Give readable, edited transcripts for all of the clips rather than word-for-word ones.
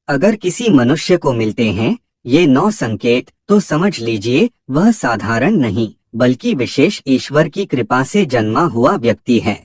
अगर किसी मनुष्य को मिलते हैं ये 9 संकेत तो समझ लीजिए वह साधारण नहीं बल्कि विशेष ईश्वर की कृपा से जन्मा हुआ व्यक्ति है।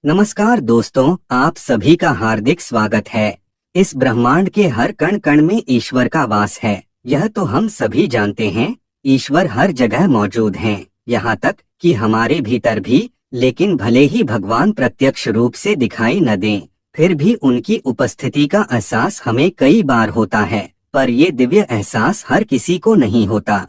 नमस्कार दोस्तों, आप सभी का हार्दिक स्वागत है। इस ब्रह्मांड के हर कण कण में ईश्वर का वास है, यह तो हम सभी जानते हैं। ईश्वर हर जगह मौजूद हैं, यहाँ तक कि हमारे भीतर भी। लेकिन भले ही भगवान प्रत्यक्ष रूप से दिखाई न दें, फिर भी उनकी उपस्थिति का एहसास हमें कई बार होता है। पर ये दिव्य एहसास हर किसी को नहीं होता।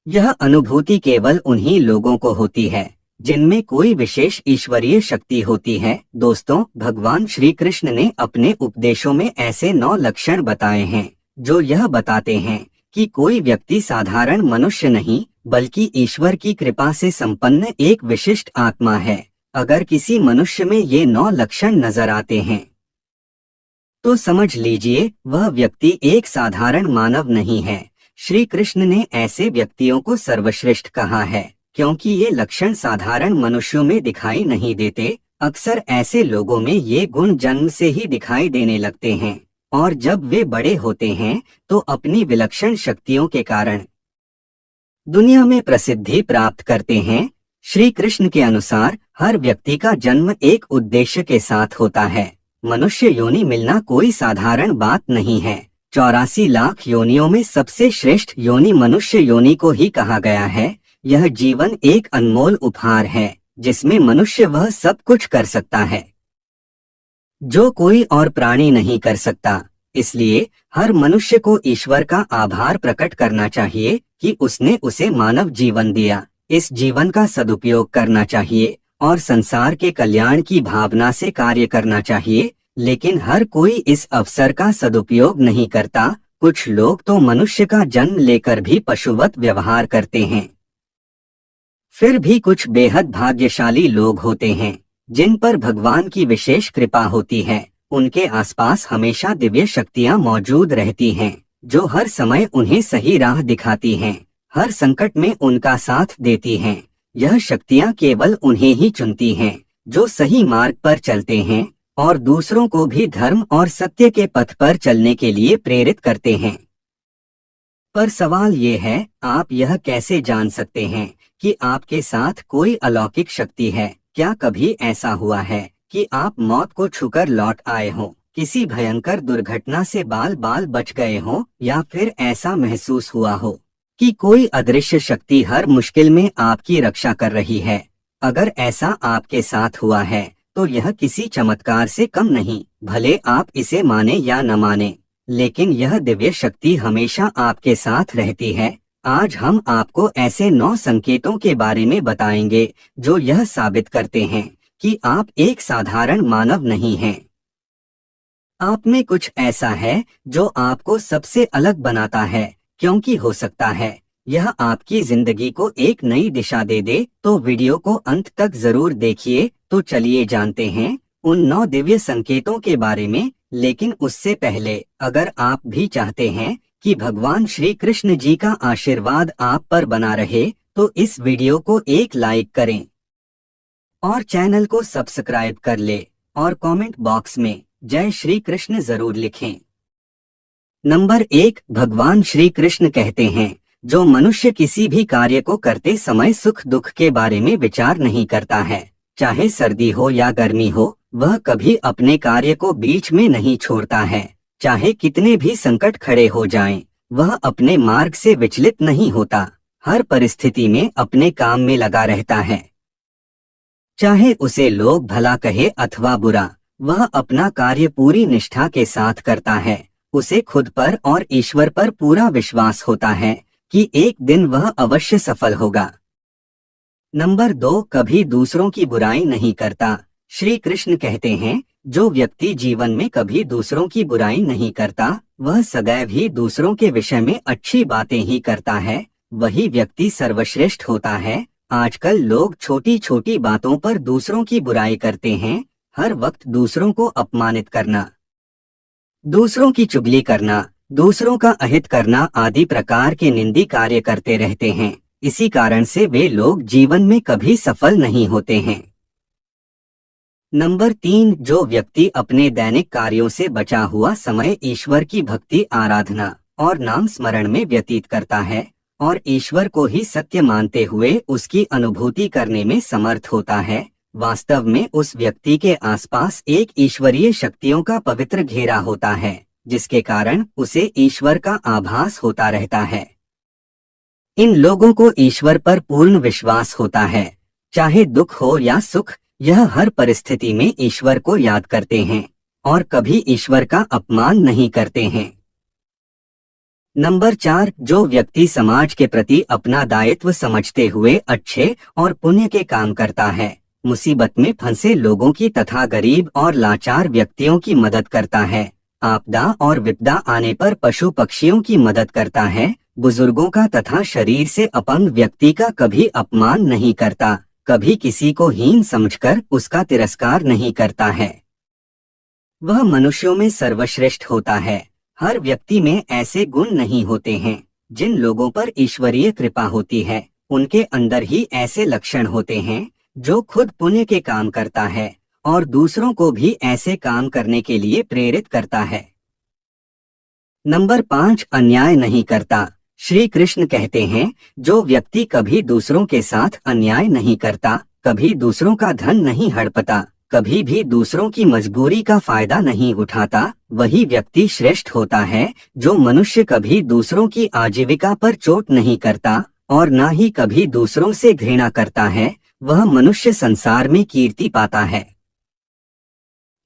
यह अनुभूति केवल उन्हीं लोगों को होती है जिनमें कोई विशेष ईश्वरीय शक्ति होती है। दोस्तों, भगवान श्री कृष्ण ने अपने उपदेशों में ऐसे 9 लक्षण बताए हैं जो यह बताते हैं कि कोई व्यक्ति साधारण मनुष्य नहीं बल्कि ईश्वर की कृपा से संपन्न एक विशिष्ट आत्मा है। अगर किसी मनुष्य में ये 9 लक्षण नजर आते हैं तो समझ लीजिए वह व्यक्ति एक साधारण मानव नहीं है। श्री कृष्ण ने ऐसे व्यक्तियों को सर्वश्रेष्ठ कहा है क्योंकि ये लक्षण साधारण मनुष्यों में दिखाई नहीं देते। अक्सर ऐसे लोगों में ये गुण जन्म से ही दिखाई देने लगते हैं और जब वे बड़े होते हैं तो अपनी विलक्षण शक्तियों के कारण दुनिया में प्रसिद्धि प्राप्त करते हैं। श्री कृष्ण के अनुसार हर व्यक्ति का जन्म एक उद्देश्य के साथ होता है। मनुष्य योनि मिलना कोई साधारण बात नहीं है। 84 लाख योनियों में सबसे श्रेष्ठ योनि मनुष्य योनि को ही कहा गया है। यह जीवन एक अनमोल उपहार है जिसमें मनुष्य वह सब कुछ कर सकता है जो कोई और प्राणी नहीं कर सकता। इसलिए हर मनुष्य को ईश्वर का आभार प्रकट करना चाहिए कि उसने उसे मानव जीवन दिया। इस जीवन का सदुपयोग करना चाहिए और संसार के कल्याण की भावना से कार्य करना चाहिए। लेकिन हर कोई इस अवसर का सदुपयोग नहीं करता। कुछ लोग तो मनुष्य का जन्म लेकर भी पशुवत व्यवहार करते हैं। फिर भी कुछ बेहद भाग्यशाली लोग होते हैं जिन पर भगवान की विशेष कृपा होती है। उनके आसपास हमेशा दिव्य शक्तियां मौजूद रहती हैं जो हर समय उन्हें सही राह दिखाती हैं, हर संकट में उनका साथ देती हैं। यह शक्तियां केवल उन्हें ही चुनती हैं जो सही मार्ग पर चलते हैं और दूसरों को भी धर्म और सत्य के पथ पर चलने के लिए प्रेरित करते हैं। पर सवाल ये है, आप यह कैसे जान सकते हैं कि आपके साथ कोई अलौकिक शक्ति है? क्या कभी ऐसा हुआ है कि आप मौत को छूकर लौट आए हों, किसी भयंकर दुर्घटना से बाल बाल बच गए हों, या फिर ऐसा महसूस हुआ हो कि कोई अदृश्य शक्ति हर मुश्किल में आपकी रक्षा कर रही है? अगर ऐसा आपके साथ हुआ है तो यह किसी चमत्कार से कम नहीं, भले आप इसे माने या न माने, लेकिन यह दिव्य शक्ति हमेशा आपके साथ रहती है। आज हम आपको ऐसे 9 संकेतों के बारे में बताएंगे जो यह साबित करते हैं कि आप एक साधारण मानव नहीं हैं। आप में कुछ ऐसा है जो आपको सबसे अलग बनाता है, क्योंकि हो सकता है यह आपकी जिंदगी को एक नई दिशा दे दे। तो वीडियो को अंत तक जरूर देखिए। तो चलिए जानते हैं उन 9 दिव्य संकेतों के बारे में। लेकिन उससे पहले अगर आप भी चाहते हैं कि भगवान श्री कृष्ण जी का आशीर्वाद आप पर बना रहे तो इस वीडियो को एक लाइक करें और चैनल को सब्सक्राइब कर ले और कमेंट बॉक्स में जय श्री कृष्ण जरूर लिखें। नंबर 1, भगवान श्री कृष्ण कहते हैं जो मनुष्य किसी भी कार्य को करते समय सुख दुख के बारे में विचार नहीं करता है, चाहे सर्दी हो या गर्मी हो, वह कभी अपने कार्य को बीच में नहीं छोड़ता है। चाहे कितने भी संकट खड़े हो जाएं, वह अपने मार्ग से विचलित नहीं होता। हर परिस्थिति में अपने काम में लगा रहता है। चाहे उसे लोग भला कहे अथवा बुरा, वह अपना कार्य पूरी निष्ठा के साथ करता है। उसे खुद पर और ईश्वर पर पूरा विश्वास होता है कि एक दिन वह अवश्य सफल होगा। नंबर 2, कभी दूसरों की बुराई नहीं करता। श्री कृष्ण कहते हैं जो व्यक्ति जीवन में कभी दूसरों की बुराई नहीं करता, वह सदैव ही दूसरों के विषय में अच्छी बातें ही करता है, वही व्यक्ति सर्वश्रेष्ठ होता है। आजकल लोग छोटी छोटी बातों पर दूसरों की बुराई करते हैं। हर वक्त दूसरों को अपमानित करना, दूसरों की चुगली करना, दूसरों का अहित करना आदि प्रकार के निंदी कार्य करते रहते हैं। इसी कारण से वे लोग जीवन में कभी सफल नहीं होते हैं। नंबर 3, जो व्यक्ति अपने दैनिक कार्यों से बचा हुआ समय ईश्वर की भक्ति, आराधना और नाम स्मरण में व्यतीत करता है और ईश्वर को ही सत्य मानते हुए उसकी अनुभूति करने में समर्थ होता है, वास्तव में उस व्यक्ति के आसपास एक ईश्वरीय शक्तियों का पवित्र घेरा होता है, जिसके कारण उसे ईश्वर का आभास होता रहता है। इन लोगों को ईश्वर पर पूर्ण विश्वास होता है, चाहे दुख हो या सुख, यह हर परिस्थिति में ईश्वर को याद करते हैं और कभी ईश्वर का अपमान नहीं करते हैं। नंबर 4, जो व्यक्ति समाज के प्रति अपना दायित्व समझते हुए अच्छे और पुण्य के काम करता है, मुसीबत में फंसे लोगों की तथा गरीब और लाचार व्यक्तियों की मदद करता है, आपदा और विपदा आने पर पशु पक्षियों की मदद करता है, बुजुर्गों का तथा शरीर से अपंग व्यक्ति का कभी अपमान नहीं करता, कभी किसी को हीन समझकर उसका तिरस्कार नहीं करता है, वह मनुष्यों में सर्वश्रेष्ठ होता है। हर व्यक्ति में ऐसे गुण नहीं होते हैं। जिन लोगों पर ईश्वरीय कृपा होती है, उनके अंदर ही ऐसे लक्षण होते हैं जो खुद पुण्य के काम करता है और दूसरों को भी ऐसे काम करने के लिए प्रेरित करता है। नंबर 5, अन्याय नहीं करता। श्री कृष्ण कहते हैं, जो व्यक्ति कभी दूसरों के साथ अन्याय नहीं करता, कभी दूसरों का धन नहीं हड़पता, कभी भी दूसरों की मजबूरी का फायदा नहीं उठाता, वही व्यक्ति श्रेष्ठ होता है। जो मनुष्य कभी दूसरों की आजीविका पर चोट नहीं करता और न ही कभी दूसरों से घृणा करता है, वह मनुष्य संसार में कीर्ति पाता है।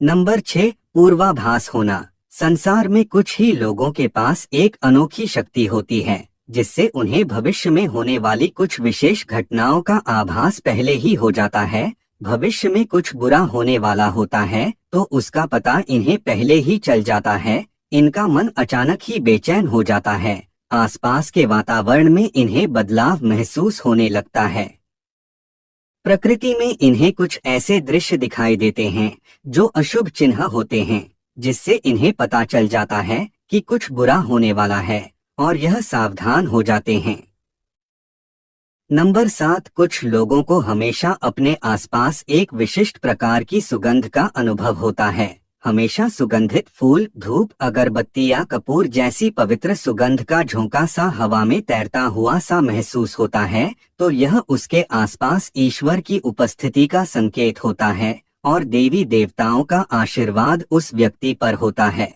नंबर 6, पूर्वाभास होना। संसार में कुछ ही लोगों के पास एक अनोखी शक्ति होती है, जिससे उन्हें भविष्य में होने वाली कुछ विशेष घटनाओं का आभास पहले ही हो जाता है। भविष्य में कुछ बुरा होने वाला होता है तो उसका पता इन्हें पहले ही चल जाता है। इनका मन अचानक ही बेचैन हो जाता है, आसपास के वातावरण में इन्हें बदलाव महसूस होने लगता है। प्रकृति में इन्हें कुछ ऐसे दृश्य दिखाई देते हैं जो अशुभ चिन्ह होते हैं, जिससे इन्हें पता चल जाता है कि कुछ बुरा होने वाला है और यह सावधान हो जाते हैं। नंबर 7, कुछ लोगों को हमेशा अपने आसपास एक विशिष्ट प्रकार की सुगंध का अनुभव होता है। हमेशा सुगंधित फूल, धूप, अगरबत्ती या कपूर जैसी पवित्र सुगंध का झोंका सा हवा में तैरता हुआ सा महसूस होता है, तो यह उसके आसपास ईश्वर की उपस्थिति का संकेत होता है और देवी देवताओं का आशीर्वाद उस व्यक्ति पर होता है।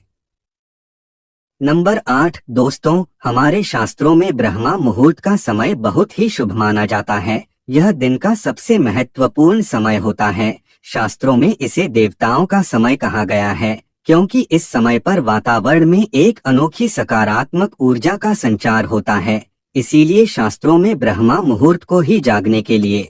नंबर 8, दोस्तों, हमारे शास्त्रों में ब्रह्मा मुहूर्त का समय बहुत ही शुभ माना जाता है। यह दिन का सबसे महत्वपूर्ण समय होता है। शास्त्रों में इसे देवताओं का समय कहा गया है, क्योंकि इस समय पर वातावरण में एक अनोखी सकारात्मक ऊर्जा का संचार होता है। इसीलिए शास्त्रों में ब्रह्मा मुहूर्त को ही जागने के लिए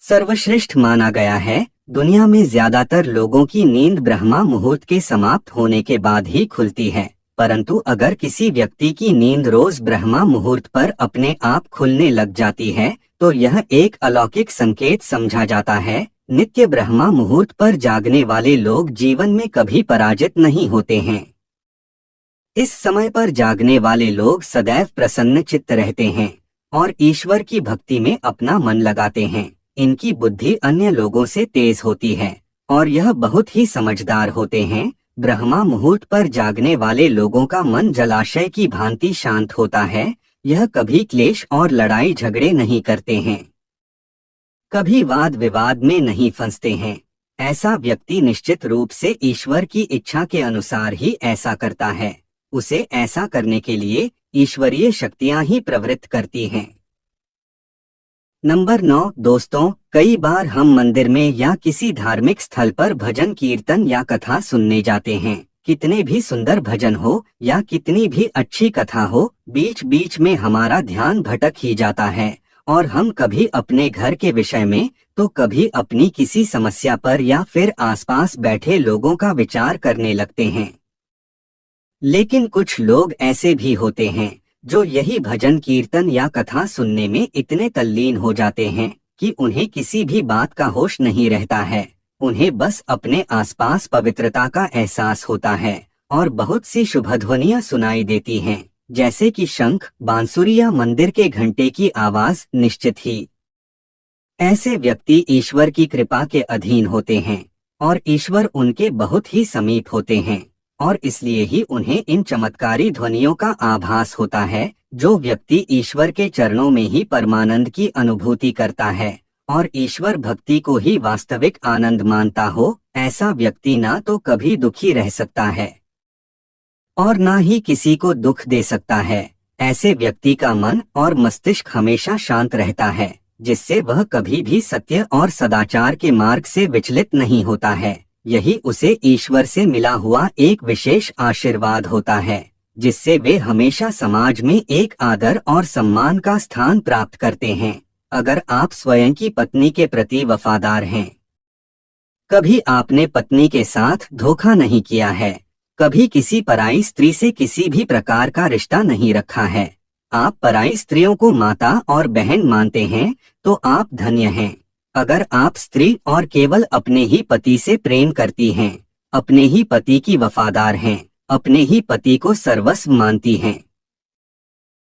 सर्वश्रेष्ठ माना गया है। दुनिया में ज्यादातर लोगों की नींद ब्रह्मा मुहूर्त के समाप्त होने के बाद ही खुलती है, परंतु अगर किसी व्यक्ति की नींद रोज ब्रह्मा मुहूर्त पर अपने आप खुलने लग जाती है, तो यह एक अलौकिक संकेत समझा जाता है। नित्य ब्रह्मा मुहूर्त पर जागने वाले लोग जीवन में कभी पराजित नहीं होते हैं। इस समय पर जागने वाले लोग सदैव प्रसन्न चित्त रहते हैं और ईश्वर की भक्ति में अपना मन लगाते हैं। इनकी बुद्धि अन्य लोगों से तेज होती है और यह बहुत ही समझदार होते हैं। ब्रह्मा मुहूर्त पर जागने वाले लोगों का मन जलाशय की भांति शांत होता है। यह कभी क्लेश और लड़ाई झगड़े नहीं करते हैं, कभी वाद विवाद में नहीं फंसते हैं। ऐसा व्यक्ति निश्चित रूप से ईश्वर की इच्छा के अनुसार ही ऐसा करता है। उसे ऐसा करने के लिए ईश्वरीय शक्तियां ही प्रवृत्त करती हैं। नंबर 9, दोस्तों, कई बार हम मंदिर में या किसी धार्मिक स्थल पर भजन कीर्तन या कथा सुनने जाते हैं। कितने भी सुंदर भजन हो या कितनी भी अच्छी कथा हो, बीच बीच में हमारा ध्यान भटक ही जाता है और हम कभी अपने घर के विषय में तो कभी अपनी किसी समस्या पर या फिर आसपास बैठे लोगों का विचार करने लगते हैं। लेकिन कुछ लोग ऐसे भी होते हैं जो यही भजन कीर्तन या कथा सुनने में इतने तल्लीन हो जाते हैं कि उन्हें किसी भी बात का होश नहीं रहता है। उन्हें बस अपने आसपास पवित्रता का एहसास होता है और बहुत सी शुभ ध्वनियां सुनाई देती हैं, जैसे कि शंख, बांसुरी या मंदिर के घंटे की आवाज। निश्चित ही ऐसे व्यक्ति ईश्वर की कृपा के अधीन होते हैं और ईश्वर उनके बहुत ही समीप होते हैं, और इसलिए ही उन्हें इन चमत्कारी ध्वनियों का आभास होता है। जो व्यक्ति ईश्वर के चरणों में ही परमानंद की अनुभूति करता है और ईश्वर भक्ति को ही वास्तविक आनंद मानता हो, ऐसा व्यक्ति ना तो कभी दुखी रह सकता है और ना ही किसी को दुख दे सकता है। ऐसे व्यक्ति का मन और मस्तिष्क हमेशा शांत रहता है, जिससे वह कभी भी सत्य और सदाचार के मार्ग से विचलित नहीं होता है। यही उसे ईश्वर से मिला हुआ एक विशेष आशीर्वाद होता है, जिससे वे हमेशा समाज में एक आदर और सम्मान का स्थान प्राप्त करते हैं। अगर आप स्वयं की पत्नी के प्रति वफादार हैं, कभी आपने पत्नी के साथ धोखा नहीं किया है, कभी किसी पराई स्त्री से किसी भी प्रकार का रिश्ता नहीं रखा है, आप पराई स्त्रियों को माता और बहन मानते हैं, तो आप धन्य हैं। अगर आप स्त्री और केवल अपने ही पति से प्रेम करती हैं, अपने ही पति की वफादार हैं, अपने ही पति को सर्वस्व मानती हैं,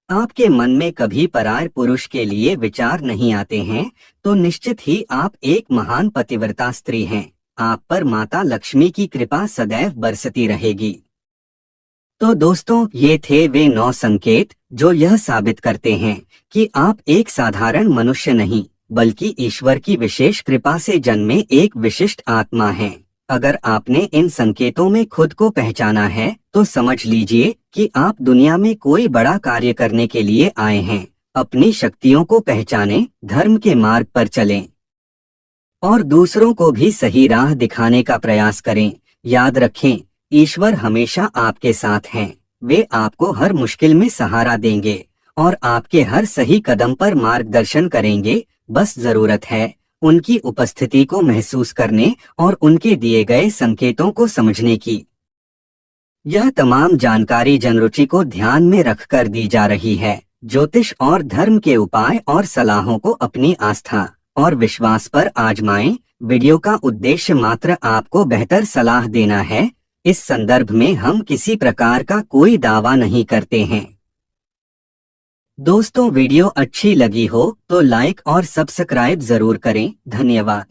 आपके मन में कभी पराय पुरुष के लिए विचार नहीं आते हैं, तो निश्चित ही आप एक महान पतिव्रता स्त्री हैं। आप पर माता लक्ष्मी की कृपा सदैव बरसती रहेगी। तो दोस्तों, ये थे वे 9 संकेत जो यह साबित करते हैं कि आप एक साधारण मनुष्य नहीं, बल्कि ईश्वर की विशेष कृपा से जन्मे एक विशिष्ट आत्मा हैं। अगर आपने इन संकेतों में खुद को पहचाना है, तो समझ लीजिए कि आप दुनिया में कोई बड़ा कार्य करने के लिए आए हैं। अपनी शक्तियों को पहचानें, धर्म के मार्ग पर चलें और दूसरों को भी सही राह दिखाने का प्रयास करें। याद रखें, ईश्वर हमेशा आपके साथ हैं। वे आपको हर मुश्किल में सहारा देंगे और आपके हर सही कदम पर मार्गदर्शन करेंगे। बस जरूरत है उनकी उपस्थिति को महसूस करने और उनके दिए गए संकेतों को समझने की। यह तमाम जानकारी जनरुचि को ध्यान में रखकर दी जा रही है। ज्योतिष और धर्म के उपाय और सलाहों को अपनी आस्था और विश्वास पर आजमाएं। वीडियो का उद्देश्य मात्र आपको बेहतर सलाह देना है। इस संदर्भ में हम किसी प्रकार का कोई दावा नहीं करते हैं। दोस्तों, वीडियो अच्छी लगी हो तो लाइक और सब्सक्राइब जरूर करें। धन्यवाद।